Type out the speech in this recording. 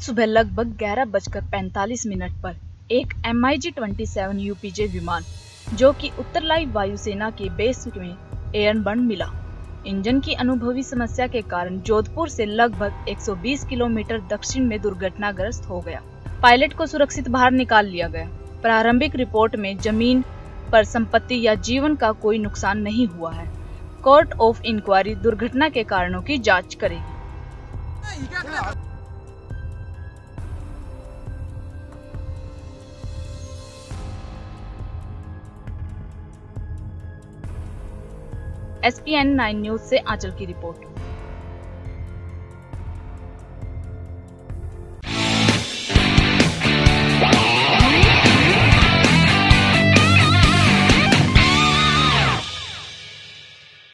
सुबह लगभग 11:45 पर एक MIG-27 UPJ विमान जो कि उत्तरलाई वायुसेना के बेस में एयरबर्न मिला। इंजन की अनुभवी समस्या के कारण जोधपुर से लगभग 120 किलोमीटर दक्षिण में दुर्घटनाग्रस्त हो गया। पायलट को सुरक्षित बाहर निकाल लिया गया। प्रारंभिक रिपोर्ट में जमीन पर संपत्ति या जीवन का कोई नुकसान नहीं हुआ है। कोर्ट ऑफ इंक्वायरी दुर्घटना के कारणों की जांच करेगी। SPN 9 न्यूज से आंचल की रिपोर्ट।